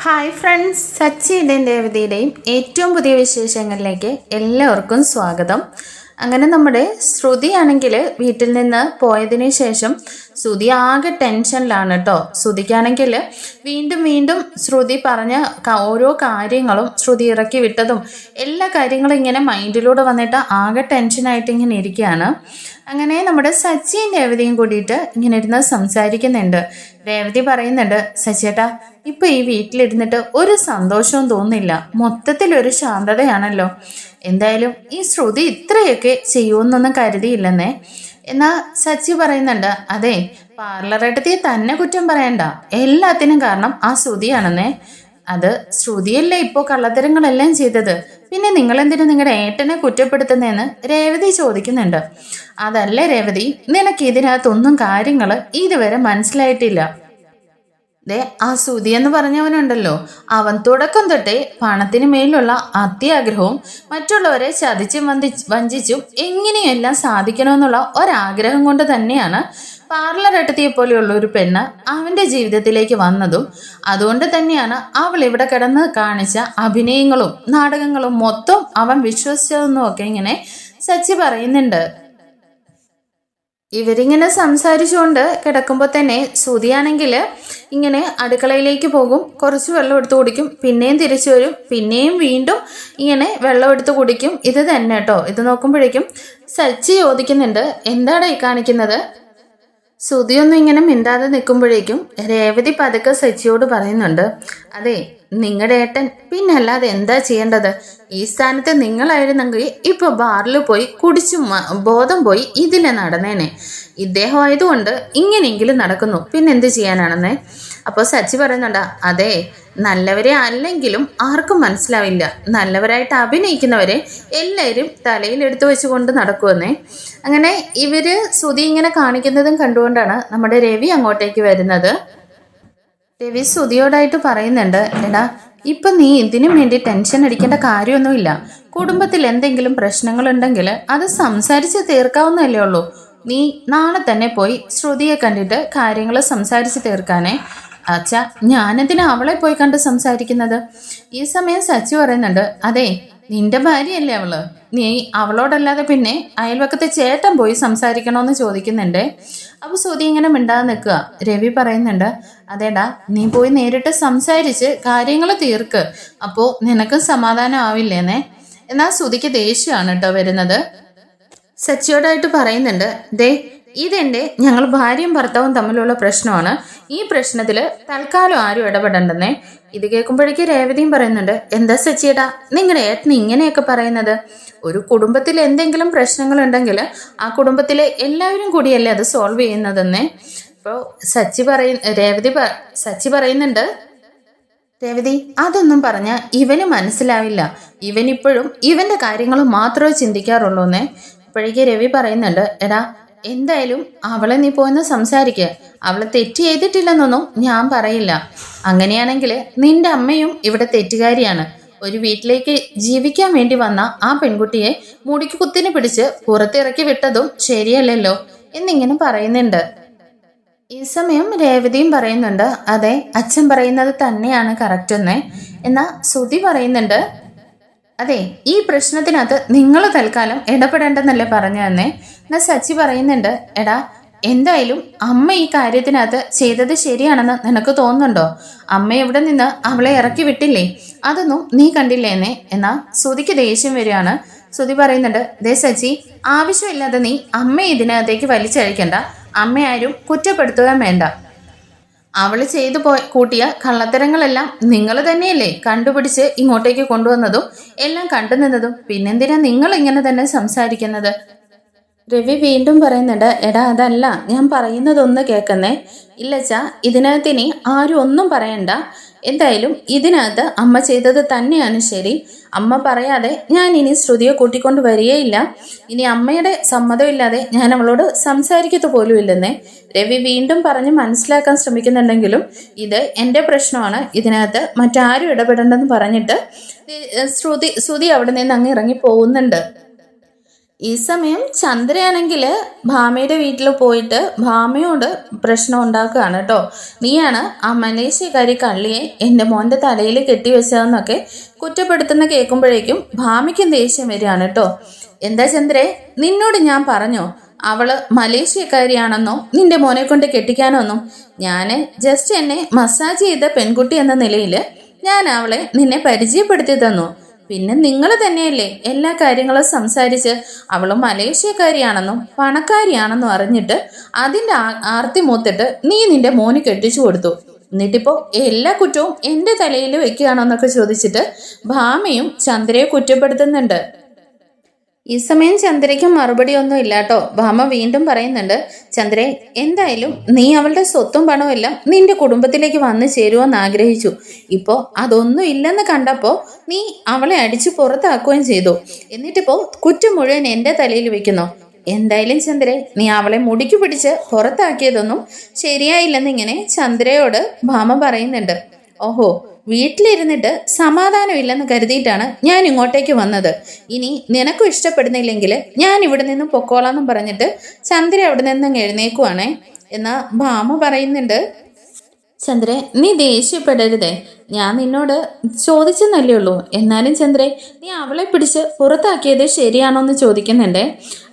Hi friends, സച്ചിയുടെയും രേവതിയുടെയും ഏറ്റവും പുതിയ വിശേഷങ്ങളിലേക്ക് എല്ലാവർക്കും സ്വാഗതം. അങ്ങനെ നമ്മുടെ ശ്രുതിയാണെങ്കിൽ വീട്ടിൽ നിന്ന് പോയതിനു ശേഷം ശ്രുതി ആകെ ടെൻഷനിലാണ് കേട്ടോ. ശ്രുതിക്കാണെങ്കിൽ വീണ്ടും വീണ്ടും ശ്രുതി പറഞ്ഞ ഓരോ കാര്യങ്ങളും ശ്രുതി ഇറക്കി വിട്ടതും എല്ലാ കാര്യങ്ങളും ഇങ്ങനെ മൈൻഡിലൂടെ വന്നിട്ട് ആകെ ടെൻഷനായിട്ട് ഇങ്ങനെ ഇരിക്കുകയാണ്. അങ്ങനെ നമ്മുടെ സച്ചിയും രേവതിയും കൂടിയിട്ട് ഇങ്ങനെ ഇരുന്ന് സംസാരിക്കുന്നുണ്ട്. രേവതി പറയുന്നുണ്ട്, സച്ചിയേട്ടാ ഇപ്പൊ ഈ വീട്ടിലിരുന്നിട്ട് ഒരു സന്തോഷവും തോന്നില്ല, മൊത്തത്തിലൊരു ശാന്തതയാണല്ലോ. എന്തായാലും ഈ ശ്രുതി ഇത്രയൊക്കെ ചെയ്യുമെന്നൊന്നും കരുതിയില്ലെന്നേ. എന്നാ സച്ചി പറയുന്നുണ്ട്, അതെ പാർലറെടുത്തി തന്നെ കുറ്റം പറയണ്ട, എല്ലാത്തിനും കാരണം ആ ശ്രുതിയാണെന്നേ. അത് ശ്രുതിയല്ലേ ഇപ്പോൾ കള്ളത്തരങ്ങളെല്ലാം ചെയ്തത്, പിന്നെ നിങ്ങളെന്തിനു നിങ്ങളുടെ ഏട്ടനെ കുറ്റപ്പെടുത്തുന്നതെന്ന് രേവതി ചോദിക്കുന്നുണ്ട്. അതല്ലേ രേവതി, നിനക്ക് ഇതിനകത്തൊന്നും കാര്യങ്ങൾ ഇതുവരെ മനസ്സിലായിട്ടില്ല. ദേ ആ സുധി എന്ന് പറഞ്ഞവനുണ്ടല്ലോ, അവൻ തുടക്കം തൊട്ടേ പണത്തിന് മേലുള്ള അത്യാഗ്രഹവും മറ്റുള്ളവരെ ചതിച്ചും വഞ്ചിച്ചും എങ്ങനെയെല്ലാം സാധിക്കണമെന്നുള്ള ഒരാഗ്രഹം കൊണ്ട് തന്നെയാണ് പാർലർ എട്ടത്തിയെ പോലെയുള്ള ഒരു പെണ്ണ് അവൻ്റെ ജീവിതത്തിലേക്ക് വന്നതും. അതുകൊണ്ട് തന്നെയാണ് അവൾ ഇവിടെ കിടന്ന് കാണിച്ച അഭിനയങ്ങളും നാടകങ്ങളും മൊത്തം അവൻ വിശ്വസിച്ചതെന്നും ഒക്കെ ഇങ്ങനെ സച്ചി പറയുന്നുണ്ട്. ഇവരിങ്ങനെ സംസാരിച്ചുകൊണ്ട് കിടക്കുമ്പോൾ തന്നെ ശ്രുതിയാണെങ്കിൽ ഇങ്ങനെ അടുക്കളയിലേക്ക് പോകും, കുറച്ച് വെള്ളം എടുത്ത് കുടിക്കും, പിന്നെയും തിരിച്ചു വരും, പിന്നെയും വീണ്ടും ഇങ്ങനെ വെള്ളം എടുത്ത് കുടിക്കും. ഇത് തന്നെ കേട്ടോ. ഇത് നോക്കുമ്പോഴേക്കും സച്ചി ചോദിക്കുന്നുണ്ട്, എന്താണ് ഈ കാണിക്കുന്നത്? ശ്രുതിയൊന്നും ഇങ്ങനെ മിണ്ടാതെ നിൽക്കുമ്പോഴേക്കും രേവതി പതുക്കെ സച്ചിയോട് പറയുന്നുണ്ട്, അതെ നിങ്ങളുടെ ഏട്ടൻ പിന്നല്ലാതെ എന്താ ചെയ്യേണ്ടത്? ഈ സ്ഥാനത്ത് നിങ്ങളായിരുന്നെങ്കിൽ ഇപ്പൊ ബാറിൽ പോയി കുടിച്ചു ബോധം പോയി ഇതിലെ നടന്നേനെ. ഇദ്ദേഹം ആയതുകൊണ്ട് ഇങ്ങനെയെങ്കിലും നടക്കുന്നു, പിന്നെന്ത് ചെയ്യാനാണെന്നേ. അപ്പോൾ സച്ചി പറയുന്നുണ്ട്, അതെ നല്ലവരെ അല്ലെങ്കിലും ആർക്കും മനസ്സിലാവില്ല, നല്ലവരായിട്ട് അഭിനയിക്കുന്നവരെ എല്ലാവരും തലയിലെടുത്ത് വെച്ചുകൊണ്ട് നടക്കുമെന്നേ. അങ്ങനെ ഇവര് ശ്രുതി ഇങ്ങനെ കാണിക്കുന്നതും കണ്ടുകൊണ്ടാണ് നമ്മുടെ രവി അങ്ങോട്ടേക്ക് വരുന്നത്. രവി ശ്രുതിയോടായിട്ട് പറയുന്നുണ്ട്, എടാ ഇപ്പൊ നീ ഇതിനും വേണ്ടി ടെൻഷൻ അടിക്കേണ്ട കാര്യമൊന്നുമില്ല. കുടുംബത്തിൽ എന്തെങ്കിലും പ്രശ്നങ്ങളുണ്ടെങ്കിൽ അത് സംസാരിച്ച് തീർക്കാവുന്നതല്ലേ ഉള്ളൂ. നീ നാളെ തന്നെ പോയി ശ്രുതിയെ കണ്ടിട്ട് കാര്യങ്ങൾ സംസാരിച്ച് തീർക്കാനേ. അച്ഛാ ഞാനെന്തിനാ അവളെ പോയി കണ്ട് സംസാരിക്കുന്നത്? ഈ സമയം സച്ചി പറയുന്നുണ്ട്, അതെ നിന്റെ ഭാര്യയല്ലേ അവള്, നീ അവളോടല്ലാതെ പിന്നെ അയൽവക്കത്തെ ചേട്ടൻ പോയി സംസാരിക്കണമെന്ന് ചോദിക്കുന്നുണ്ട്. അപ്പോൾ ശ്രുതി ഇങ്ങനെ മിണ്ടാതെ നിൽക്കുക. രവി പറയുന്നുണ്ട്, അതേടാ നീ പോയി നേരിട്ട് സംസാരിച്ച് കാര്യങ്ങൾ തീർക്ക്, അപ്പോൾ നിനക്ക് സമാധാനം ആവില്ലേന്നേ. എന്നാൽ ശ്രുതിക്ക് ദേഷ്യമാണ് കേട്ടോ വരുന്നത്. സച്ചിയോടായിട്ട് പറയുന്നുണ്ട്, ദേ ഇതെന്റെ ഞങ്ങൾ ഭാര്യയും ഭർത്താവും തമ്മിലുള്ള പ്രശ്നമാണ്, ഈ പ്രശ്നത്തിൽ തൽക്കാലം ആരും ഇടപെടണ്ടെന്നേ. ഇത് കേൾക്കുമ്പോഴേക്ക് രേവതിയും പറയുന്നുണ്ട്, എന്താ സച്ചിയേട്ടാ നിങ്ങളുടെ ഏട്ടന് ഇങ്ങനെയൊക്കെ പറയുന്നത്? ഒരു കുടുംബത്തിൽ എന്തെങ്കിലും പ്രശ്നങ്ങൾ ഉണ്ടെങ്കിൽ ആ കുടുംബത്തിലെ എല്ലാവരും കൂടിയല്ലേ അത് സോൾവ് ചെയ്യുന്നതെന്നേ. ഇപ്പോൾ സച്ചി പറയുന്നുണ്ട്, രേവതി അതൊന്നും പറഞ്ഞ ഇവന് മനസ്സിലാവില്ല, ഇവനിപ്പോഴും ഇവന്റെ കാര്യങ്ങൾ മാത്രമേ ചിന്തിക്കാറുള്ളൂ എന്നേ. അപ്പോഴേക്ക് രവി പറയുന്നുണ്ട്, എടാ എന്തായാലും അവളെ നീ പോയെന്ന് സംസാരിക്കുക, അവളെ തെറ്റ് ചെയ്തിട്ടില്ലെന്നൊന്നും ഞാൻ പറയില്ല. അങ്ങനെയാണെങ്കിൽ നിന്റെ അമ്മയും ഇവിടെ തെറ്റുകാരിയാണ്. ഒരു വീട്ടിലേക്ക് ജീവിക്കാൻ വേണ്ടി വന്ന ആ പെൺകുട്ടിയെ മുടിക്ക് കുത്തിന് പിടിച്ച് പുറത്തിറക്കി വിട്ടതും ശരിയല്ലല്ലോ എന്നിങ്ങനെ പറയുന്നുണ്ട്. ഈ സമയം രേവതിയും പറയുന്നുണ്ട്, അതെ അച്ഛൻ പറയുന്നത് തന്നെയാണ് കറക്റ്റ് എന്നേ. എന്നാ ശ്രുതി പറയുന്നുണ്ട്, അതെ ഈ പ്രശ്നത്തിനകത്ത് നിങ്ങൾ തൽക്കാലം ഇടപെടേണ്ടെന്നല്ലേ പറഞ്ഞു തന്നെ. എന്നാൽ സച്ചി പറയുന്നുണ്ട്, എടാ എന്തായാലും അമ്മ ഈ കാര്യത്തിനകത്ത് ചെയ്തത് ശരിയാണെന്ന് നിനക്ക് തോന്നുന്നുണ്ടോ? അമ്മ എവിടെ നിന്ന് അവളെ ഇറക്കി വിട്ടില്ലേ, അതൊന്നും നീ കണ്ടില്ലേന്നേ. എന്നാ ശ്രുതിക്ക് ദേഷ്യം വരികയാണ്. ശ്രുതി പറയുന്നുണ്ട്, ദേ സച്ചി ആവശ്യമില്ലാതെ നീ അമ്മയെ ഇതിനകത്തേക്ക് വലിച്ചഴിക്കണ്ട, അമ്മയാരും കുറ്റപ്പെടുത്തുകയും വേണ്ട. അവള് ചെയ്തു കൂട്ടിയ കള്ളത്തരങ്ങളെല്ലാം നിങ്ങൾ തന്നെയല്ലേ കണ്ടുപിടിച്ച് ഇങ്ങോട്ടേക്ക് കൊണ്ടുവന്നതും എല്ലാം കണ്ടു നിന്നതും, പിന്നെന്തിനാ നിങ്ങൾ ഇങ്ങനെ തന്നെ സംസാരിക്കുന്നത്? രവി വീണ്ടും പറയുന്നുണ്ട്, എടാ അതല്ല ഞാൻ പറയുന്നതൊന്ന് കേൾക്കുന്നേ. ഇല്ലച്ചാ ഇതിനകത്ത് ഇനി ആരും ഒന്നും പറയണ്ട. എന്തായാലും ഇതിനകത്ത് അമ്മ ചെയ്തത് തന്നെയാണ് ശരി. അമ്മ പറയാതെ ഞാൻ ഇനി ശ്രുതിയെ കൂട്ടിക്കൊണ്ട് വരികയില്ല. ഇനി അമ്മയുടെ സമ്മതമില്ലാതെ ഞാൻ അവളോട് സംസാരിക്കത്തു പോലും ഇല്ലെന്നേ. രവി വീണ്ടും പറഞ്ഞ് മനസ്സിലാക്കാൻ ശ്രമിക്കുന്നുണ്ടെങ്കിലും ഇത് എൻ്റെ പ്രശ്നമാണ്, ഇതിനകത്ത് മറ്റാരും ഇടപെടേണ്ടെന്ന് പറഞ്ഞിട്ട് ശ്രുതി അവിടെ നിന്ന് അങ്ങ് ഇറങ്ങി പോകുന്നുണ്ട്. ഈ സമയം ചന്ദ്രയാണെങ്കിൽ ഭാമയുടെ വീട്ടിൽ പോയിട്ട് ഭാമയോട് പ്രശ്നം ഉണ്ടാക്കുകയാണ് കേട്ടോ. നീയാണ് ആ മലേഷ്യക്കാരി കള്ളിയെ എൻ്റെ മോൻ്റെ തലയിൽ കെട്ടിവെച്ചതെന്നൊക്കെ കുറ്റപ്പെടുത്തുന്ന കേൾക്കുമ്പോഴേക്കും ഭാമയ്ക്കും ദേഷ്യം വരികയാണ് കേട്ടോ. എന്താ ചന്ദ്രേ, നിന്നോട് ഞാൻ പറഞ്ഞോ അവള് മലേഷ്യക്കാരിയാണെന്നോ നിന്റെ മോനെ കൊണ്ട് കെട്ടിക്കാനോന്നോ? ഞാൻ ജസ്റ്റ് എന്നെ മസാജ് ചെയ്ത പെൺകുട്ടി എന്ന നിലയിൽ ഞാൻ അവളെ നിന്നെ പരിചയപ്പെടുത്തി തന്നു. പിന്നെ നിങ്ങൾ തന്നെയല്ലേ എല്ലാ കാര്യങ്ങളും സംസാരിച്ച് അവളും മലേഷ്യക്കാരിയാണെന്നും പണക്കാരിയാണെന്നും അറിഞ്ഞിട്ട് അതിൻ്റെ ആർത്തി മൂത്തിട്ട് നീ നിന്റെ മോന് കെട്ടിച്ചു കൊടുത്തു. എന്നിട്ടിപ്പോൾ എല്ലാ കുറ്റവും എൻ്റെ തലയിൽ വെക്കുകയാണോ എന്നൊക്കെ ചോദിച്ചിട്ട് ഭാമയും ചന്ദ്രയെ കുറ്റപ്പെടുത്തുന്നുണ്ട്. ഈ സമയം ചന്ദ്രയ്ക്ക് മറുപടി ഒന്നും ഇല്ല കേട്ടോ. ഭാമ വീണ്ടും പറയുന്നുണ്ട്, ചന്ദ്രേ, എന്തായാലും നീ അവളുടെ സ്വത്തും പണവും എല്ലാം നിന്റെ കുടുംബത്തിലേക്ക് വന്നു ചേരുമെന്ന് ആഗ്രഹിച്ചു. ഇപ്പോൾ അതൊന്നും ഇല്ലെന്ന് കണ്ടപ്പോൾ നീ അവളെ അടിച്ചു പുറത്താക്കുകയും ചെയ്തു. എന്നിട്ടിപ്പോൾ കുറ്റം മുഴുവൻ എൻ്റെ തലയിൽ വെക്കുന്നു. എന്തായാലും ചന്ദ്രേ, നീ അവളെ മുടിക്ക് പിടിച്ച് പുറത്താക്കിയതൊന്നും ശരിയായില്ലെന്നിങ്ങനെ ചന്ദ്രയോട് ഭാമ പറയുന്നുണ്ട്. ഓഹോ, വീട്ടിലിരുന്നിട്ട് സമാധാനമില്ലെന്ന് കരുതിയിട്ടാണ് ഞാൻ ഇങ്ങോട്ടേക്ക് വന്നത്. ഇനി നിനക്കും ഇഷ്ടപ്പെടുന്നില്ലെങ്കിൽ ഞാൻ ഇവിടെ നിന്ന് പൊക്കോളാന്നും പറഞ്ഞിട്ട് ചന്ദ്ര അവിടെ നിന്ന് എഴുന്നേക്കുവാണേ. എന്നാ ഭാമ പറയുന്നുണ്ട്, ചന്ദ്രേ, നീ ദേഷ്യപ്പെടരുതേ, ഞാൻ നിന്നോട് ചോദിച്ചെന്നല്ലേ ഉള്ളൂ. എന്നാലും ചന്ദ്രേ, നീ അവളെ പിടിച്ച് പുറത്താക്കിയത് ശരിയാണോ എന്ന് ചോദിക്കുന്നുണ്ട്.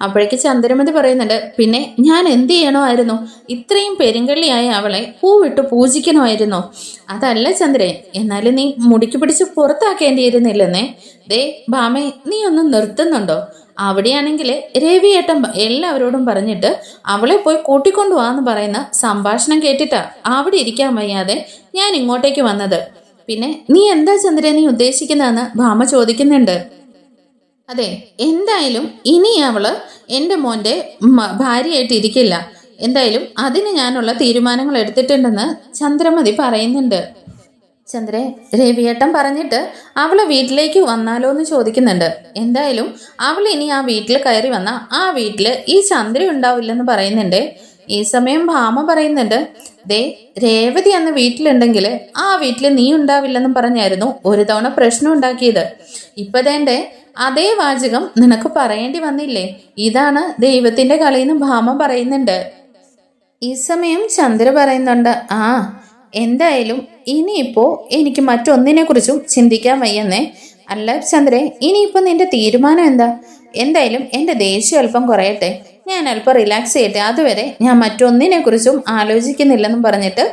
അപ്പോഴേക്ക് ചന്ദ്രമതി പറയുന്നുണ്ട്, പിന്നെ ഞാൻ എന്ത് ചെയ്യണമായിരുന്നു? ഇത്രയും പെരുങ്കള്ളിയായ അവളെ പൂവിട്ട് പൂജിക്കണമായിരുന്നോ? അതല്ല ചന്ദ്രേ, എന്നാലും നീ മുടിക്ക് പിടിച്ച് പുറത്താക്കേണ്ടിയിരുന്നില്ലെന്നേ. ദേ ഭാമേ, നീ ഒന്നും നിർത്തുന്നുണ്ടോ? അവിടെയാണെങ്കിൽ രവിയേട്ടൻ എല്ലാവരോടും പറഞ്ഞിട്ട് അവളെ പോയി കൂട്ടിക്കൊണ്ടുപോകാന്ന് പറയുന്ന സംഭാഷണം കേട്ടിട്ടാ അവിടെ ഇരിക്കാൻ വയ്യാതെ ഞാൻ ഇങ്ങോട്ടേക്ക് വന്നത്. പിന്നെ നീ എന്താ ചന്ദ്രൻ നീ ഉദ്ദേശിക്കുന്നതെന്ന് ഭാമ ചോദിക്കുന്നുണ്ട്. അതെ, എന്തായാലും ഇനി അവള് എൻ്റെ മോൻ്റെ ഭാര്യയായിട്ട് ഇരിക്കില്ല. എന്തായാലും അതിന് ഞാനുള്ള തീരുമാനങ്ങൾ എടുത്തിട്ടുണ്ടെന്ന് ചന്ദ്രമതി പറയുന്നുണ്ട്. ചന്ദ്രേ, രവിയേട്ടൻ പറഞ്ഞിട്ട് അവളെ വീട്ടിലേക്ക് വന്നാലോ എന്ന് ചോദിക്കുന്നുണ്ട്. എന്തായാലും അവൾ ഇനി ആ വീട്ടിൽ കയറി വന്നാൽ ആ വീട്ടിൽ ഈ ചന്ദ്ര ഉണ്ടാവില്ലെന്ന് പറയുന്നുണ്ട്. ഈ സമയം ഭാമ പറയുന്നുണ്ട്, ദേ രേവതി എന്ന വീട്ടിലുണ്ടെങ്കിൽ ആ വീട്ടിൽ നീ ഉണ്ടാവില്ലെന്നും പറഞ്ഞായിരുന്നു ഒരു തവണ പ്രശ്നം ഉണ്ടാക്കിയത്. ഇപ്പതേൻ്റെ അതേ വാചകം നിനക്ക് പറയേണ്ടി വന്നില്ലേ? ഇതാണ് ദൈവത്തിന്റെ കളിയെന്ന് ഭാമ പറയുന്നുണ്ട്. ഈ സമയം ചന്ദ്ര പറയുന്നുണ്ട്, ആ എന്തായാലും ഇനിയിപ്പോൾ എനിക്ക് മറ്റൊന്നിനെ കുറിച്ചും ചിന്തിക്കാൻ വയ്യെന്നേ. അല്ല ചന്ദ്രേ, ഇനിയിപ്പോൾ നിന്റെ തീരുമാനം എന്താ? എന്തായാലും എൻ്റെ ദേഷ്യം അല്പം കുറയട്ടെ, ഞാൻ അല്പം റിലാക്സ് ചെയ്യട്ടെ, അതുവരെ ഞാൻ മറ്റൊന്നിനെ കുറിച്ചും ആലോചിക്കുന്നില്ലെന്നും പറഞ്ഞിട്ട്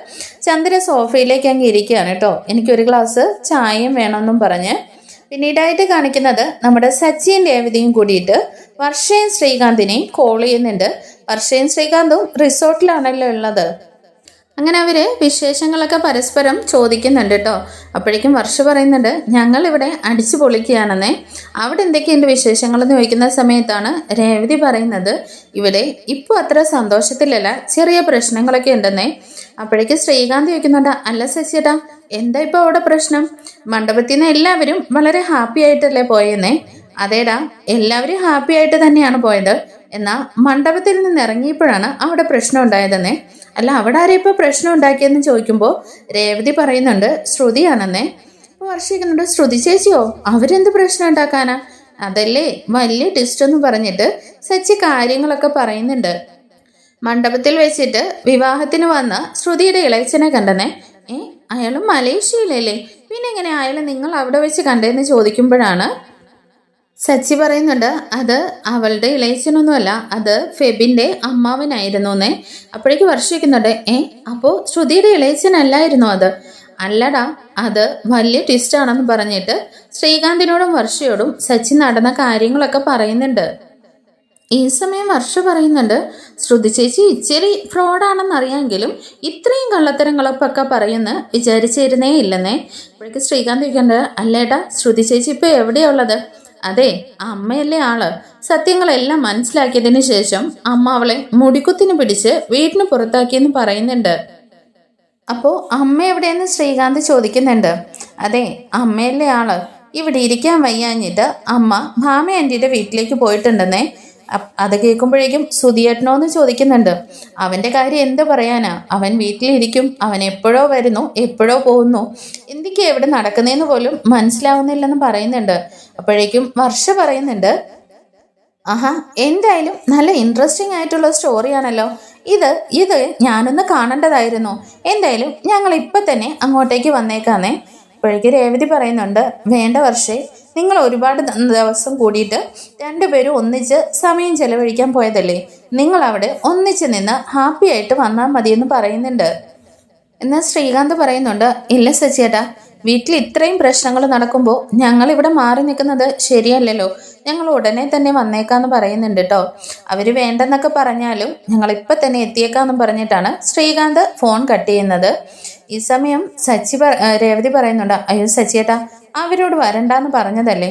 ചന്ദ്ര സോഫയിലേക്ക് അങ്ങ് ഇരിക്കുകയാണ് കേട്ടോ. എനിക്കൊരു ഗ്ലാസ് ചായയും വേണമെന്നും പറഞ്ഞ്. പിന്നീടായിട്ട് കാണിക്കുന്നത് നമ്മുടെ സച്ചിൻ രേവതിയും കൂടിയിട്ട് വർഷയും ശ്രീകാന്തിനെയും കോൾ ചെയ്യുന്നുണ്ട്. വർഷയും ശ്രീകാന്തും റിസോർട്ടിലാണല്ലോ ഉള്ളത്. അങ്ങനെ അവർ വിശേഷങ്ങളൊക്കെ പരസ്പരം ചോദിക്കുന്നുണ്ട് കേട്ടോ. അപ്പോഴേക്കും വർഷ പറയുന്നുണ്ട്, ഞങ്ങളിവിടെ അടിച്ചു പൊളിക്കുകയാണെന്നേ. അവിടെ എന്തൊക്കെയുണ്ട് വിശേഷങ്ങളെന്ന് ചോദിക്കുന്ന സമയത്താണ് രേവതി പറയുന്നത്, ഇവിടെ ഇപ്പോൾ അത്ര സന്തോഷത്തിലല്ല, ചെറിയ പ്രശ്നങ്ങളൊക്കെ ഉണ്ടെന്നേ. അപ്പോഴേക്കും ശ്രീകാന്ത് ചോദിക്കുന്നുണ്ട്, അല്ല ശശിയേട്ടാ, എന്താ ഇപ്പോൾ അവിടെ പ്രശ്നം? മണ്ഡപത്തിൽ നിന്ന് എല്ലാവരും വളരെ ഹാപ്പി ആയിട്ടല്ലേ പോയെന്നേ. അതേടാ, എല്ലാവരും ഹാപ്പി ആയിട്ട് തന്നെയാണ് പോയത്. എന്നാൽ മണ്ഡപത്തിൽ നിന്ന് ഇറങ്ങിയപ്പോഴാണ് അവിടെ പ്രശ്നം ഉണ്ടായതെന്നേ. അല്ല, അവിടെ ആരെയും ഇപ്പോൾ പ്രശ്നം ഉണ്ടാക്കിയെന്ന് ചോദിക്കുമ്പോൾ രേവതി പറയുന്നുണ്ട്, ശ്രുതിയാണെന്നേ. അപ്പോൾ വർഷിക്കുന്നുണ്ട്, ശ്രുതി ചേച്ചിയോ? അവരെന്ത് പ്രശ്നം ഉണ്ടാക്കാനാ? അതല്ലേ വലിയ ടിസ്റ്റ് എന്ന് പറഞ്ഞിട്ട് സച്ചി കാര്യങ്ങളൊക്കെ പറയുന്നുണ്ട്. മണ്ഡപത്തിൽ വെച്ചിട്ട് വിവാഹത്തിന് വന്ന ശ്രുതിയുടെ ഇളയച്ചനെ കണ്ടെന്നേ. അയാളും മലേഷ്യയിലല്ലേ, പിന്നെ എങ്ങനെ അയാൾ നിങ്ങൾ അവിടെ വെച്ച് കണ്ടതെന്ന് ചോദിക്കുമ്പോഴാണ് സച്ചി പറയുന്നുണ്ട്, അത് അവളുടെ ഇളയച്ചനൊന്നുമല്ല, അത് ഫെബിൻ്റെ അമ്മാവനായിരുന്നു എന്നേ. അപ്പോഴേക്ക് വർഷിക്കുന്നുണ്ട്, അപ്പോൾ ശ്രുതിയുടെ ഇളയച്ചനല്ലായിരുന്നു അത്? അല്ലടാ, അത് വലിയ ട്വിസ്റ്റാണെന്ന് പറഞ്ഞിട്ട് ശ്രീകാന്തിനോടും വർഷയോടും സച്ചി നടന്ന കാര്യങ്ങളൊക്കെ പറയുന്നുണ്ട്. ഈ സമയം വർഷ പറയുന്നുണ്ട്, ശ്രുതി ചേച്ചി ഇച്ചിരി ഫ്രോഡാണെന്നറിയാമെങ്കിലും ഇത്രയും കള്ളത്തരങ്ങളൊക്കെ പറയുമെന്ന് വിചാരിച്ചിരുന്നേ ഇല്ലെന്നേ. അപ്പോഴേക്ക് ശ്രീകാന്ത് ചോദിക്കുന്നുണ്ട്, അല്ലേട്ടാ, ശ്രുതി ചേച്ചി ഇപ്പോൾ എവിടെയാ ഉള്ളത്? അതെ, അമ്മയല്ലേ ആള്. സത്യങ്ങളെല്ലാം മനസ്സിലാക്കിയതിന് ശേഷം അമ്മ അവളെ മുടിക്കുത്തിന് പിടിച്ച് വീട്ടിന് പുറത്താക്കിയെന്ന് പറയുന്നുണ്ട്. അപ്പോൾ അമ്മ എവിടെയെന്ന് ശ്രീകാന്ത് ചോദിക്കുന്നുണ്ട്. അതെ, അമ്മയല്ലേ ആള്. ഇവിടെ ഇരിക്കാൻ വയ്യാഞ്ഞിട്ട് അമ്മ ഭാമ ആൻറ്റിയുടെ വീട്ടിലേക്ക് പോയിട്ടുണ്ടെന്നേ. അത് കേൾക്കുമ്പോഴേക്കും സുധിയേട്ടനോ എന്ന് ചോദിക്കുന്നുണ്ട്. അവൻ്റെ കാര്യം എന്ത് പറയാനാ? അവൻ വീട്ടിലിരിക്കും, അവൻ എപ്പോഴോ വരുന്നു, എപ്പോഴോ പോകുന്നു, എന്തൊക്കെ എവിടെ നടക്കുന്നതെന്ന് പോലും മനസ്സിലാവുന്നില്ലെന്ന് പറയുന്നുണ്ട്. അപ്പോഴേക്കും വർഷ പറയുന്നുണ്ട്, ആഹാ, എന്തായാലും നല്ല ഇൻട്രസ്റ്റിംഗ് ആയിട്ടുള്ള സ്റ്റോറിയാണല്ലോ ഇത്. ഇത് ഞാനൊന്ന് കാണേണ്ടതായിരുന്നു. എന്തായാലും ഞങ്ങൾ ഇപ്പം തന്നെ അങ്ങോട്ടേക്ക് വന്നേക്കാന്നേ. ഇപ്പോഴേക്ക് രേവതി പറയുന്നുണ്ട്, വേണ്ട വർഷേ, നിങ്ങൾ ഒരുപാട് ദിവസം കൂടിയിട്ട് രണ്ടുപേരും ഒന്നിച്ച് സമയം ചെലവഴിക്കാൻ പോയതല്ലേ, നിങ്ങൾ അവിടെ ഒന്നിച്ച് നിന്ന് ഹാപ്പി ആയിട്ട് വന്നാൽ മതിയെന്ന് പറയുന്നുണ്ട്. എന്നാൽ ശ്രീകാന്ത് പറയുന്നുണ്ട്, ഇല്ല സച്ചിയേട്ടാ, വീട്ടിൽ ഇത്രയും പ്രശ്നങ്ങൾ നടക്കുമ്പോൾ ഞങ്ങൾ ഇവിടെ മാറി നിൽക്കുന്നത് ശരിയല്ലല്ലോ, ഞങ്ങൾ ഉടനെ തന്നെ വന്നേക്കാന്ന് പറയുന്നുണ്ട് കേട്ടോ. അവർ വേണ്ടെന്നൊക്കെ പറഞ്ഞാലും ഞങ്ങൾ ഇപ്പം തന്നെ എത്തിയേക്കാന്നും പറഞ്ഞിട്ടാണ് ശ്രീകാന്ത് ഫോൺ കട്ട് ചെയ്യുന്നത്. ഈ സമയം രേവതി പറയുന്നുണ്ട്, അയ്യോ സച്ചിയേട്ടാ, അവരോട് വരണ്ടാന്ന് പറഞ്ഞതല്ലേ.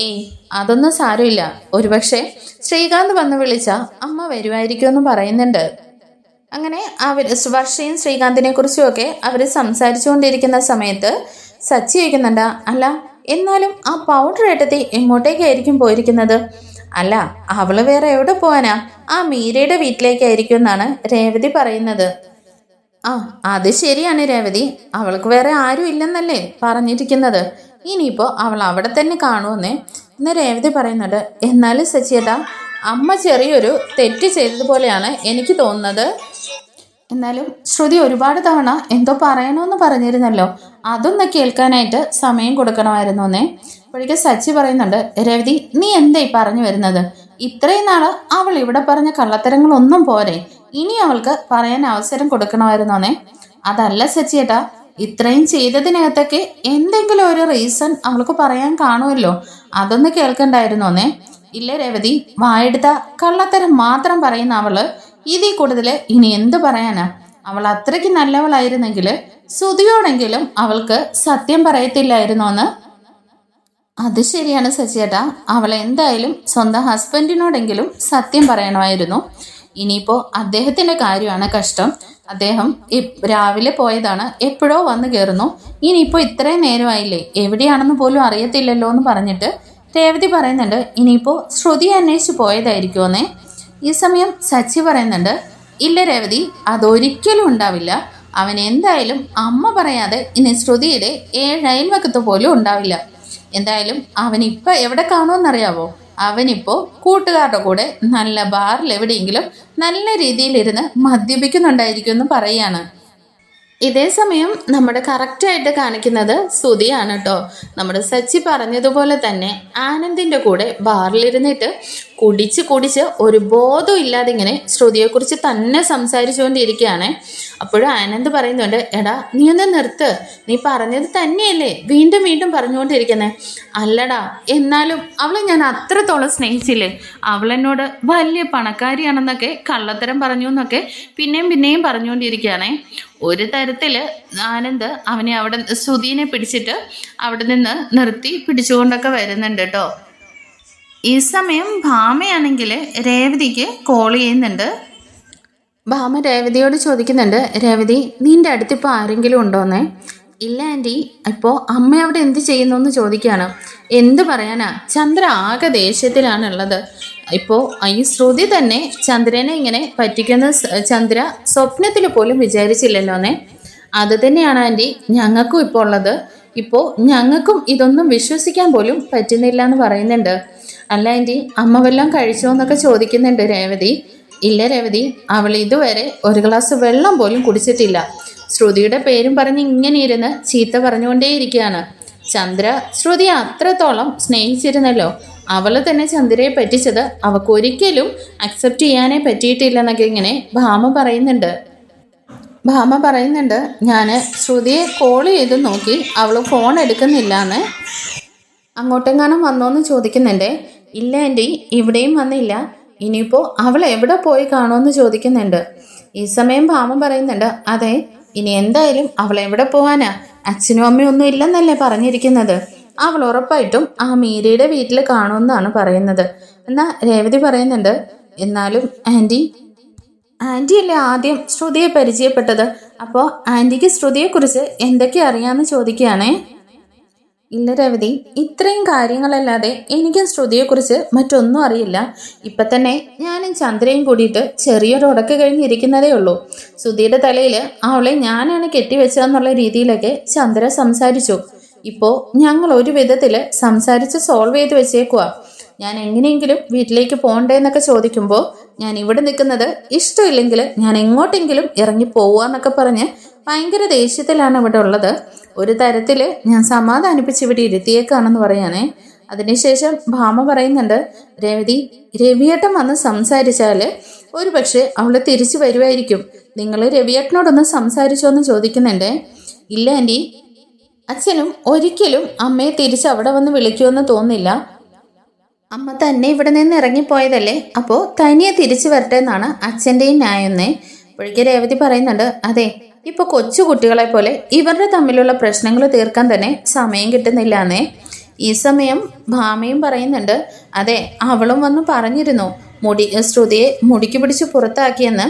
ഏയ് അതൊന്നും സാരമില്ല, ഒരുപക്ഷെ ശ്രീകാന്ത് വന്ന് വിളിച്ച അമ്മ വരുമായിരിക്കുമെന്ന് പറയുന്നുണ്ട്. അങ്ങനെ വർഷയും ശ്രീകാന്തിനെ കുറിച്ചുമൊക്കെ അവർ സംസാരിച്ചുകൊണ്ടിരിക്കുന്ന സമയത്ത് സച്ചി ചോദിക്കുന്നുണ്ട്, അല്ല എന്നാലും ആ പൗഡർ ഏട്ടത്തി എങ്ങോട്ടേക്കായിരിക്കും പോയിരിക്കുന്നത്? അല്ല, അവള് വേറെ എവിടെ പോവാനാ, ആ മീരയുടെ വീട്ടിലേക്കായിരിക്കും എന്നാണ് രേവതി പറയുന്നത്. ആ, അത് ശരിയാണ് രേവതി, അവൾക്ക് വേറെ ആരും ഇല്ലെന്നല്ലേ പറഞ്ഞിരിക്കുന്നത്, ഇനിയിപ്പോ അവൾ അവിടെ തന്നെ കാണുമെന്നേ എന്ന് രേവതി പറയുന്നുണ്ട്. എന്നാലും സച്ചിയേട്ടാ, അമ്മ ചെറിയൊരു തെറ്റ് ചെയ്തതുപോലെയാണ് എനിക്ക് തോന്നുന്നത്. എന്നാലും ശ്രുതി ഒരുപാട് തവണ എന്തോ പറയണമെന്ന് പറഞ്ഞിരുന്നല്ലോ, അതൊന്ന് കേൾക്കാനായിട്ട് സമയം കൊടുക്കണമായിരുന്നു എന്നേ. അപ്പോഴേക്ക് സച്ചി പറയുന്നുണ്ട്, രവതി നീ എന്തായി പറഞ്ഞു വരുന്നത്? ഇത്രയും നാള് അവൾ ഇവിടെ പറഞ്ഞ കള്ളത്തരങ്ങളൊന്നും പോരെ, ഇനി അവൾക്ക് പറയാൻ അവസരം കൊടുക്കണമായിരുന്നോന്നേ. അതല്ല സച്ചിയേട്ടാ, ഇത്രയും ചെയ്തതിനകത്തൊക്കെ എന്തെങ്കിലും ഒരു റീസൺ അവൾക്ക് പറയാൻ കാണുമല്ലോ, അതൊന്ന് കേൾക്കണ്ടായിരുന്നോന്നേ. ഇല്ല രവതി, വായെടുത്ത കള്ളത്തരം മാത്രം പറയുന്ന അവള് ഇതിൽ കൂടുതൽ ഇനി എന്ത് പറയാനാ? അവൾ അത്രയ്ക്ക് നല്ലവളായിരുന്നെങ്കിൽ സുധിയോടെങ്കിലും അവൾക്ക് സത്യം പറയത്തില്ലായിരുന്നോന്ന്. അത് ശരിയാണ് സച്ചിയേട്ടാ, അവൾ എന്തായാലും സ്വന്തം ഹസ്ബൻഡിനോടെങ്കിലും സത്യം പറയണമായിരുന്നു. ഇനിയിപ്പോ അദ്ദേഹത്തിന്റെ കാര്യമാണ് കഷ്ടം. അദ്ദേഹം രാവിലെ പോയതാണ്, എപ്പോഴോ വന്നു കയറുന്നു, ഇനിയിപ്പോ ഇത്രയും നേരമായില്ലേ, എവിടെയാണെന്ന് പോലും അറിയത്തില്ലല്ലോ എന്ന് പറഞ്ഞിട്ട് രേവതി പറയുന്നുണ്ട്, ഇനിയിപ്പോ ശ്രുതി അന്വേഷിച്ച് പോയതായിരിക്കുമെന്നേ. ഈ സമയം സച്ചി പറയുന്നുണ്ട്, ഇല്ല രേവതി, അതൊരിക്കലും ഉണ്ടാവില്ല. അവൻ എന്തായാലും അമ്മ പറയാതെ ഇനി ശ്രുതിയുടെ 7 അയൽവക്കത്ത് പോലും ഉണ്ടാവില്ല. എന്തായാലും അവനിപ്പോൾ എവിടെ കാണുമെന്നറിയാവോ? അവനിപ്പോൾ കൂട്ടുകാരുടെ കൂടെ നല്ല ബാറിൽ എവിടെയെങ്കിലും നല്ല രീതിയിലിരുന്ന് മദ്യപിക്കുന്നുണ്ടായിരിക്കും എന്ന് പറയാണ്. ഇതേ സമയം നമ്മുടെ കറക്റ്റായിട്ട് കാണിക്കുന്നത് ശ്രുതിയാണ് കേട്ടോ. നമ്മുടെ സച്ചി പറഞ്ഞതുപോലെ തന്നെ ആനന്ദിൻ്റെ കൂടെ ബാറിലിരുന്നിട്ട് കുടിച്ച് ഒരു ബോധവും ഇല്ലാതെ ഇങ്ങനെ ശ്രുതിയെക്കുറിച്ച് തന്നെ സംസാരിച്ചുകൊണ്ടിരിക്കുകയാണ്. അപ്പോഴും ആനന്ദ് പറയുന്നുണ്ട്, എടാ നീ ഒന്ന് നിർത്ത്, നീ പറഞ്ഞത് തന്നെയല്ലേ വീണ്ടും വീണ്ടും പറഞ്ഞുകൊണ്ടിരിക്കുന്നത്? അല്ലടാ, എന്നാലും അവളെ ഞാൻ അത്രത്തോളം സ്നേഹിച്ചില്ലേ, അവളെന്നോട് വലിയ പണക്കാരിയാണെന്നൊക്കെ കള്ളത്തരം പറഞ്ഞു എന്നൊക്കെ പിന്നെയും പറഞ്ഞുകൊണ്ടിരിക്കുകയാണേ. ഒരു തരത്തിൽ ആനന്ദ് അവനെ അവിടെ ശ്രുതിനെ പിടിച്ചിട്ട് അവിടെ നിന്ന് നിർത്തി പിടിച്ചുകൊണ്ടൊക്കെ വരുന്നുണ്ട് കേട്ടോ. ഈ സമയം ഭാമയാണെങ്കിൽ രേവതിക്ക് കോൾ ചെയ്യുന്നുണ്ട്. ഭാമ രേവതിയോട് ചോദിക്കുന്നുണ്ട്, രേവതി നിന്റെ അടുത്തിപ്പോൾ ആരെങ്കിലും ഉണ്ടോന്നേ? ഇല്ല ആൻറ്റി, ഇപ്പോൾ അമ്മ അവിടെ എന്ത് ചെയ്യുന്നു എന്ന് ചോദിക്കുകയാണ്. എന്ത് പറയാനാ, ചന്ദ്ര ആകെ ദേഷ്യത്തിലാണുള്ളത്. ഇപ്പോൾ ഈ ശ്രുതി തന്നെ ചന്ദ്രനെ ഇങ്ങനെ പറ്റിക്കുന്ന ചന്ദ്ര സ്വപ്നത്തിൽ പോലും വിചാരിച്ചില്ലല്ലോന്നേ. അത് തന്നെയാണ് ആൻറ്റി ഞങ്ങൾക്കും ഇപ്പോൾ ഉള്ളത്. ഇപ്പോൾ ഞങ്ങൾക്കും ഇതൊന്നും വിശ്വസിക്കാൻ പോലും പറ്റുന്നില്ല എന്ന് പറയുന്നുണ്ട്. അല്ല ആൻറ്റി, അമ്മ വല്ലതും കഴിച്ചോ എന്നൊക്കെ ചോദിക്കുന്നുണ്ട് രേവതി. ഇല്ല രേവതി, അവൾ ഇതുവരെ ഒരു ഗ്ലാസ് വെള്ളം പോലും കുടിച്ചിട്ടില്ല. ശ്രുതിയുടെ പേരും പറഞ്ഞ് ഇങ്ങനെ ഇരുന്ന് ചീത്ത പറഞ്ഞുകൊണ്ടേയിരിക്കുകയാണ്. ചന്ദ്ര ശ്രുതിയെ അത്രത്തോളം സ്നേഹിച്ചിരുന്നല്ലോ, അവൾ തന്നെ ചന്ദ്രയെ പറ്റിച്ചത് അവൾക്കൊരിക്കലും അക്സെപ്റ്റ് ചെയ്യാനേ പറ്റിയിട്ടില്ലെന്നൊക്കെ ഇങ്ങനെ ഭാമ പറയുന്നുണ്ട്. ഞാൻ ശ്രുതിയെ കോൾ ചെയ്ത് നോക്കി, അവൾ ഫോൺ എടുക്കുന്നില്ലാന്ന്. അങ്ങോട്ടെങ്ങാനും വന്നോന്ന് ചോദിക്കുന്നുണ്ട്. ഇല്ല ആൻറ്റി, ഇവിടെയും വന്നില്ല. ഇനിയിപ്പോൾ അവൾ എവിടെ പോയി കാണുമെന്ന് ചോദിക്കുന്നുണ്ട്. ഈ സമയം ഭാമ പറയുന്നുണ്ട്, അതെ, ഇനി എന്തായാലും അവൾ എവിടെ പോവാനാ, അച്ഛനും അമ്മയും ഒന്നും ഇല്ലെന്നല്ലേ പറഞ്ഞിരിക്കുന്നത്. അവൾ ഉറപ്പായിട്ടും ആ മീരയുടെ വീട്ടിൽ കാണുമെന്നാണ് പറയുന്നത്. എന്നാൽ രേവതി പറയുന്നുണ്ട്, എന്നാലും ആൻറ്റിയല്ലേ ആദ്യം ശ്രുതിയെ പരിചയപ്പെട്ടത്, അപ്പോൾ ആൻറ്റിക്ക് ശ്രുതിയെക്കുറിച്ച് എന്തൊക്കെ അറിയാമെന്ന് ചോദിക്കുകയാണേ. ഇല്ല രേവതി, ഇത്രയും കാര്യങ്ങളല്ലാതെ എനിക്കും ശ്രുതിയെക്കുറിച്ച് മറ്റൊന്നും അറിയില്ല. ഇപ്പം തന്നെ ഞാനും ചന്ദ്രയും കൂടിയിട്ട് ചെറിയൊരു ഉടക്ക് കഴിഞ്ഞിരിക്കുന്നതേ ഉള്ളൂ. ശ്രുതിയുടെ തലയിൽ അവളെ ഞാനാണ് കെട്ടിവെച്ചതെന്നുള്ള രീതിയിലൊക്കെ ചന്ദ്ര സംസാരിച്ചു. ഇപ്പോൾ ഞങ്ങൾ ഒരു വിധത്തിൽ സംസാരിച്ച് സോൾവ് ചെയ്ത് വെച്ചേക്കുക. ഞാൻ എങ്ങനെയെങ്കിലും വീട്ടിലേക്ക് പോകണ്ടേന്നൊക്കെ ചോദിക്കുമ്പോൾ ഞാൻ ഇവിടെ നിൽക്കുന്നത് ഇഷ്ടമില്ലെങ്കിൽ ഞാൻ എങ്ങോട്ടെങ്കിലും ഇറങ്ങി പോവാന്നൊക്കെ പറഞ്ഞ് ഭയങ്കര ദേഷ്യത്തിലാണ് ഇവിടെ ഉള്ളത്. ഒരു തരത്തിൽ ഞാൻ സമാധാനിപ്പിച്ച് ഇവിടെ ഇരുത്തിയേക്കാണെന്ന് പറയാനേ. അതിനുശേഷം ഭാമ പറയുന്നുണ്ട്, രവിയേട്ടൻ വന്ന് സംസാരിച്ചാൽ ഒരു പക്ഷേ അവൾ തിരിച്ചു വരുമായിരിക്കും. നിങ്ങൾ രവിയേട്ടനോടൊന്ന് സംസാരിച്ചോന്ന് ചോദിക്കുന്നുണ്ടേ. ഇല്ല ആൻറ്റി, അച്ഛനും ഒരിക്കലും അമ്മയെ തിരിച്ച് അവിടെ വന്ന് വിളിക്കുമെന്ന് തോന്നില്ല. അമ്മ തന്നെ ഇവിടെ നിന്ന് ഇറങ്ങിപ്പോയതല്ലേ, അപ്പോൾ തനിയെ തിരിച്ചു വരട്ടെ എന്നാണ് അച്ഛൻ്റെയും ന്യായമെന്നേ. അപ്പോഴേക്ക് രേവതി പറയുന്നുണ്ട്, അതെ ഇപ്പോൾ കൊച്ചു കുട്ടികളെ പോലെ ഇവരുടെ തമ്മിലുള്ള പ്രശ്നങ്ങൾ തീർക്കാൻ തന്നെ സമയം കിട്ടുന്നില്ല എന്നേ. ഈ സമയം ഭാമയും പറയുന്നുണ്ട്, അതെ അവളും വന്ന് പറഞ്ഞിരുന്നു ശ്രുതിയെ മുടിക്ക് പിടിച്ച് പുറത്താക്കിയെന്ന്.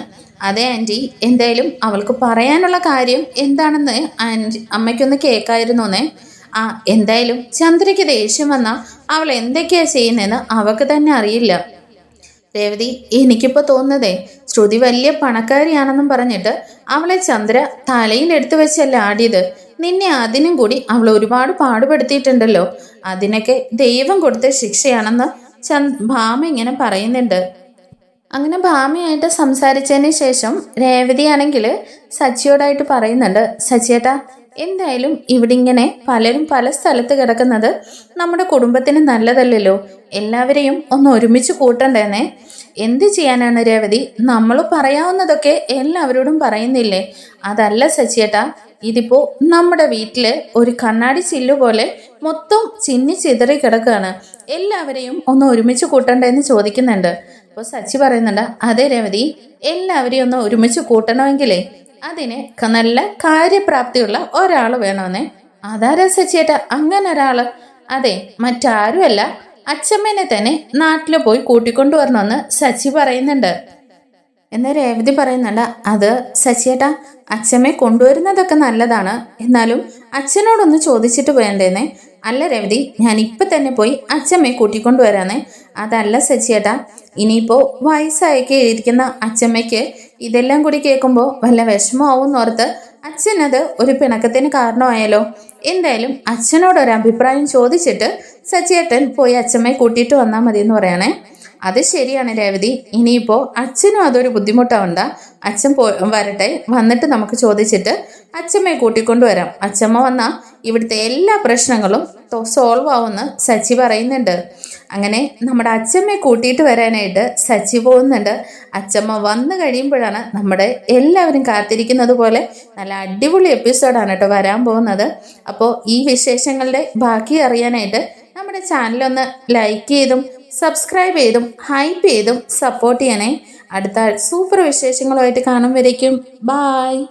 അതെ ആൻറ്റി, എന്തായാലും അവൾക്ക് പറയാനുള്ള കാര്യം എന്താണെന്ന് അമ്മയ്ക്കൊന്ന് കേൾക്കായിരുന്നു എന്നേ. എന്തായാലും ചന്ദ്രയ്ക്ക് ദേഷ്യം വന്നാൽ അവൾ എന്തൊക്കെയാ ചെയ്യുന്നതെന്ന് അവൾക്ക് തന്നെ അറിയില്ല. രേവതി, എനിക്കിപ്പോൾ തോന്നുന്നതേ ശ്രുതി വലിയ പണക്കാരിയാണെന്നും പറഞ്ഞിട്ട് അവളെ ചന്ദ്ര തലയിൽ എടുത്തു വെച്ചല്ല ആടിയത്. നിന്നെ അതിനും കൂടി അവൾ ഒരുപാട് പാടുപെടുത്തിയിട്ടുണ്ടല്ലോ. അതിനൊക്കെ ദൈവം കൊടുത്ത ശിക്ഷയാണെന്ന് ഭാമ ഇങ്ങനെ പറയുന്നുണ്ട്. അങ്ങനെ ഭാമയായിട്ട് സംസാരിച്ചതിന് ശേഷം രേവതിയാണെങ്കിൽ സച്ചിയോടായിട്ട് പറയുന്നുണ്ട്, സച്ചിയേട്ടാ എന്തായാലും ഇവിടെ ഇങ്ങനെ പലരും പല സ്ഥലത്ത് കിടക്കുന്നത് നമ്മുടെ കുടുംബത്തിന് നല്ലതല്ലല്ലോ. എല്ലാവരെയും ഒന്ന് ഒരുമിച്ച് കൂട്ടണ്ടേന്നേ. എന്ത് ചെയ്യാനാണ് രേവതി, നമ്മൾ പറയാവുന്നതൊക്കെ എല്ലാവരോടും പറയുന്നില്ലേ? അതല്ല സച്ചിയേട്ടാ, ഇതിപ്പോൾ നമ്മുടെ വീട്ടിൽ ഒരു കണ്ണാടി ചില്ലു പോലെ മൊത്തം ചിന്നി ചിതറി കിടക്കുകയാണ്. എല്ലാവരെയും ഒന്ന് ഒരുമിച്ച് കൂട്ടണ്ടെന്ന് ചോദിക്കുന്നുണ്ട്. അപ്പോൾ സച്ചി പറയുന്നുണ്ട്, അതെ രേവതി, എല്ലാവരെയും ഒന്ന് ഒരുമിച്ച് കൂട്ടണമെങ്കിലേ അതിന് നല്ല കാര്യപ്രാപ്തിയുള്ള ഒരാൾ വേണമെന്നേ. അതാരാ സച്ചിയേട്ടാ അങ്ങനെ ഒരാള്? അതെ, മറ്റാരുമല്ല, അച്ഛമ്മേനെ തന്നെ നാട്ടിൽ പോയി കൂട്ടിക്കൊണ്ടുവരണമെന്ന് സച്ചി പറയുന്നുണ്ട്. എന്ന് രേവതി പറയുന്നുണ്ട്, അത് സച്ചിയേട്ടാ അച്ഛമ്മയെ കൊണ്ടുവരുന്നതൊക്കെ നല്ലതാണ്, എന്നാലും അച്ഛനോടൊന്ന് ചോദിച്ചിട്ട് വേണ്ടേന്നേ. അല്ല രേവതി, ഞാൻ ഇപ്പം തന്നെ പോയി അച്ഛമ്മയെ കൂട്ടിക്കൊണ്ടുവരാന്നേ. അതല്ല സച്ചിയേട്ടാ, ഇനിയിപ്പോൾ വയസ്സായൊക്കെ ഇരിക്കുന്ന അച്ഛമ്മയ്ക്ക് ഇതെല്ലാം കൂടി കേൾക്കുമ്പോൾ വല്ല വിഷമമാവുമെന്നോർത്ത് അച്ഛനത് ഒരു പിണക്കത്തിന് കാരണമായാലോ. എന്തായാലും അച്ഛനോടൊരു അഭിപ്രായം ചോദിച്ചിട്ട് സച്ചിയേട്ടൻ പോയി അച്ഛമ്മയെ കൂട്ടിയിട്ട് വന്നാൽ മതി എന്ന് പറയണേ. അത് ശരിയാണ് രേവതി, ഇനിയിപ്പോൾ അച്ഛനും അതൊരു ബുദ്ധിമുട്ടാവണ്ട. അച്ഛൻ വരട്ടെ, വന്നിട്ട് നമുക്ക് ചോദിച്ചിട്ട് അച്ഛമ്മയെ കൂട്ടിക്കൊണ്ടുവരാം. അച്ഛമ്മ വന്നാൽ ഇവിടുത്തെ എല്ലാ പ്രശ്നങ്ങളും സോൾവ് ആവുമെന്ന് സച്ചി പറയുന്നുണ്ട്. അങ്ങനെ നമ്മുടെ അച്ഛമ്മയെ കൂട്ടിയിട്ട് വരാനായിട്ട് സച്ചി പോകുന്നുണ്ട്. അച്ഛമ്മ വന്നു കഴിയുമ്പോഴാണ് നമ്മുടെ എല്ലാവരും കാത്തിരിക്കുന്നത് പോലെ നല്ല അടിപൊളി എപ്പിസോഡാണ് കേട്ടോ വരാൻ പോകുന്നത്. അപ്പോൾ ഈ വിശേഷങ്ങളുടെ ബാക്കി അറിയാനായിട്ട് നമ്മുടെ ചാനലൊന്ന് ലൈക്ക് ചെയ്തും സബ്സ്ക്രൈബ് ചെയ്തും ഹൈപ്പ് ചെയ്തും സപ്പോർട്ട് ചെയ്യണേ. അടുത്ത സൂപ്പർ വിശേഷങ്ങളുമായിട്ട് കാണും വരയ്ക്കും. ബായ്.